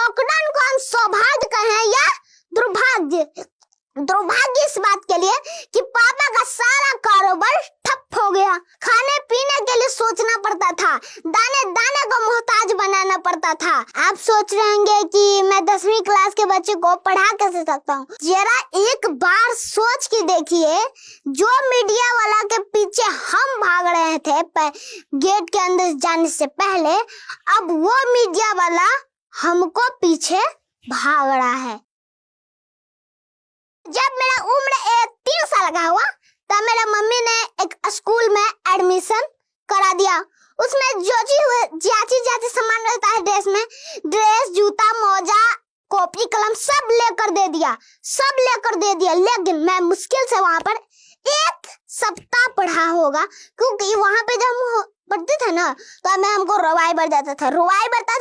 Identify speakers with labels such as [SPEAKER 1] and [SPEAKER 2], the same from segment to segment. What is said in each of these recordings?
[SPEAKER 1] Lockdown को हम सौभाग्य कहें या दुर्भाग्य? दुर्भाग्य इस बात के लिए कि पापा का सारा कारोबार ठप हो गया। खाने पीने के लिए सोचना पड़ता था, दाने दाने को मोहताज बनाना पड़ता था। आप सोच रहे होंगे कि मैं 10वीं क्लास के बच्चे को पढ़ा कैसे सकता हूँ। जरा एक बार सोच के देखिए, जो मीडिया वाला के पीछे हम भाग रहे थे गेट के अंदर जाने से पहले, अब वो मीडिया वाला हमको पीछे भाग रहा है। जब मेरा उम्र 3 साल का हुआ तब मेरा मम्मी ने एक स्कूल में एडमिशन करा दिया। उसमें जाची सामान रहता है ड्रेस में, ड्रेस, जूता, मोजा, कॉपी, कलम सब लेकर दे दिया। लेकिन मैं मुश्किल से वहां पर 1 सप्ताह पढ़ा होगा, क्योंकि वहां पे जब हम पढ़ते थे ना तो हमें हमको रवाई बढ़ जाता था।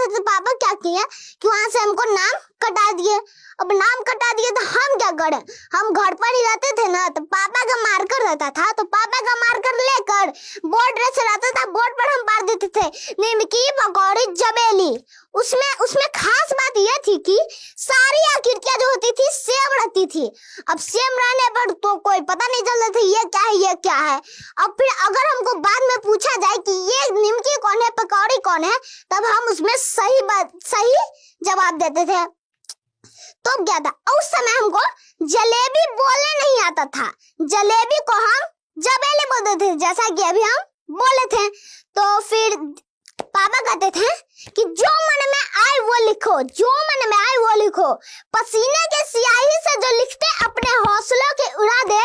[SPEAKER 1] तो पापा क्या किए कि वहां से हमको नाम कटा दिए। अब नाम कटा दिए तो हम क्या करें, हम घर पर ही रहते थे ना, तो पापा का मार्कर रहता था, तो पापा का मार्कर लेकर बोर्ड से रहता था, बोर्ड पर हम मार देते थे निमकी, पकौड़ी, जबेली। उसमें खास बात यह थी कि सारी आकृतियां जो होती थी सेम रहती थी। अब सेम रहने पर तो कोई पता नहीं चलता था ये क्या है। अब फिर अगर हमको बाद में पूछा जाए कि ये निमकी कौन है, पकौड़ी कौन है, तब हम उसमें सही जवाब देते थे। तो क्या था, उस समय हमको जलेबी बोलने नहीं आता था, जलेबी को हम जबेली बोलते थे, जैसा कि अभी हम बोले थे। तो फिर पापा कहते थे कि जो मन में आए वो लिखो, पसीने के स्याही से जो लिखते अपने हौसलों के उड़ा दे,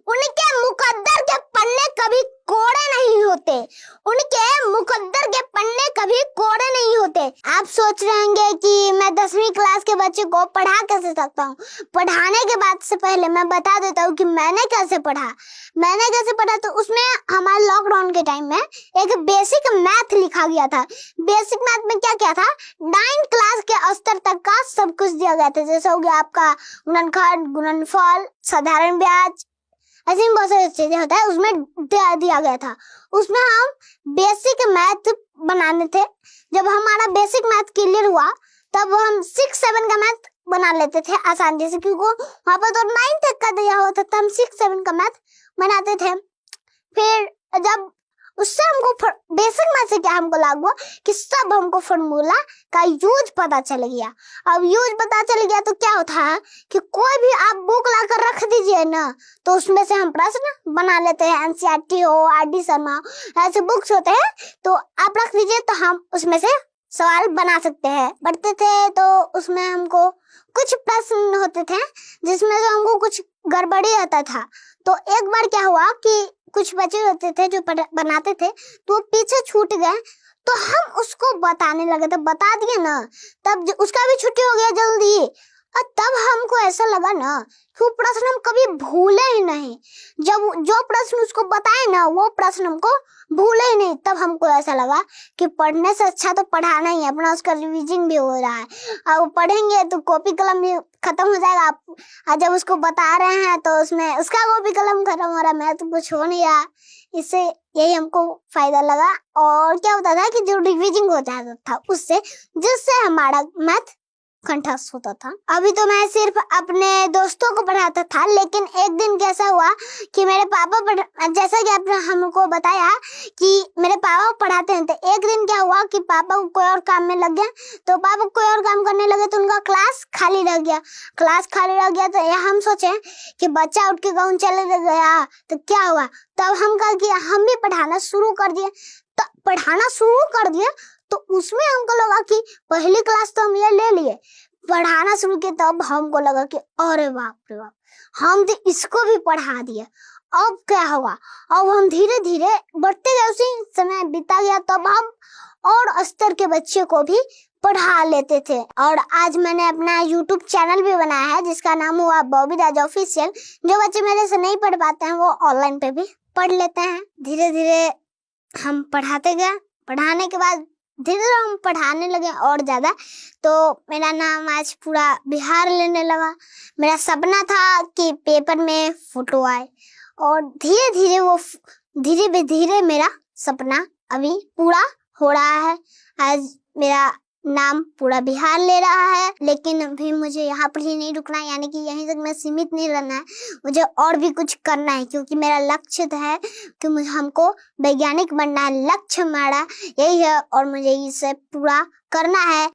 [SPEAKER 1] उनके मुकद्दर के पन्ने कभी कोरे नहीं होते। आप सोच रहे होंगे कि मैं 10वीं क्लास के बच्चे को पढ़ा कैसे सकता हूँ। पढ़ाने के बाद से पहले मैं बता देता हूँ कि मैंने कैसे पढ़ा। तो उसमें हमारे लॉकडाउन के टाइम में एक बेसिक मैथ लिखा गया था। बेसिक मैथ में क्या था, 9 क्लास के स्तर तक का सब कुछ दिया गया था। जैसे हो गया आपका गुणनखंड, गुणनफल, साधारण ब्याज, ऐसी बहुत सारी चीजें होता है, उसमें दिया गया था। उसमें हम बेसिक मैथ बनाने थे। जब हमारा बेसिक मैथ क्लियर हुआ तब हम 6-7 का मैथ बना लेते थे आसानी से, क्योंकि वहां पर तो 9 तक का दिया हुआ था, हम 6-7 का मैथ बनाते थे। फिर जब उससे हमको बेसिक मैथ से क्या हमको लागू हुआ कि सब हमको फॉर्मूला का यूज पता चल गया। अब यूज पता चल गया तो क्या होता है कि कोई भी आप बुक लाकर रख दीजिए ना, तो उसमें से हम प्रश्न बना लेते हैं। एनसीईआरटी हो, आरडी शर्मा, ऐसे बुक्स होते हैं, तो आप रख दीजिए तो हम उसमें से सवाल बना सकते हैं। पढ़ते थे तो उसमें हमको कुछ प्रश्न होते थे जिसमें से हमको कुछ गड़बड़ी आता था। तो एक बार क्या हुआ कि कुछ बच्चे होते थे जो बनाते थे तो पीछे छूट गए, तो हम उसको बताने लगे, तो बता दिए ना, तब उसका भी छुट्टी हो गया जल्दी। और तब हमको ऐसा लगा ना कि वो प्रश्न हम कभी भूले ही नहीं। जब जो प्रश्न उसको बताए ना वो प्रश्न हमको भूले ही नहीं, तब हमको ऐसा लगा कि पढ़ने से अच्छा तो पढ़ाना ही है, अपना उसका रिवीजन भी हो रहा है। और पढ़ेंगे तो कॉपी कलम भी खत्म हो जाएगा। आप जब उसको बता रहे हैं तो उसमें उसका कॉपी कलम खत्म हो रहा है, मैं तो कुछ हो नहीं रहा। इससे यही हमको फायदा लगा। और क्या होता था कि जो रिवीजन हो जाता था उससे, जिससे हमारा मैथ कंठस्थ होता था। अभी तो मैं सिर्फ अपने दोस्तों को पढ़ाता था, लेकिन एक दिन कैसा हुआ कि मेरे पापा जैसा कि आपने हमको बताया कि मेरे पापा पढ़ाते हैं, तो एक दिन क्या हुआ कि पापा को कोई और काम में लग गया, तो पापा कोई और काम करने लगे तो उनका क्लास खाली रह गया। तो हम सोचे कि बच्चा उठ के गाँव चले गया तो क्या हुआ। तब हम कहा कि हम भी पढ़ाना शुरू कर दिए। तो उसमें हमको लगा कि पहली क्लास तो हम ये ले लिए, पढ़ाना शुरू किया, तब हमको लगा कि अरे बाप रे बाप, हम तो इसको भी पढ़ा दिए। अब क्या हुआ, अब हम धीरे धीरे बढ़ते गए, उसी समय बीता गया, तब हम और स्तर के बच्चे को भी पढ़ा लेते थे। और आज मैंने अपना YouTube चैनल भी बनाया है जिसका नाम हुआ बॉबी राज ऑफिशियल। जो बच्चे मेरे से नहीं पढ़ पाते हैं वो ऑनलाइन पे भी पढ़ लेते हैं। धीरे धीरे हम पढ़ाते गए, पढ़ाने के बाद धीरे धीरे हम पढ़ाने लगे और ज्यादा, तो मेरा नाम आज पूरा बिहार लेने लगा। मेरा सपना था कि पेपर में फोटो आए, और धीरे धीरे मेरा सपना अभी पूरा हो रहा है। आज मेरा नाम पूरा बिहार ले रहा है, लेकिन अभी मुझे यहाँ पर ही नहीं रुकना है, यानी कि यहीं तक मैं सीमित नहीं रहना है, मुझे और भी कुछ करना है, क्योंकि मेरा लक्ष्य है कि मुझे हमको वैज्ञानिक बनना है। लक्ष्य हमारा यही है और मुझे इसे पूरा करना है।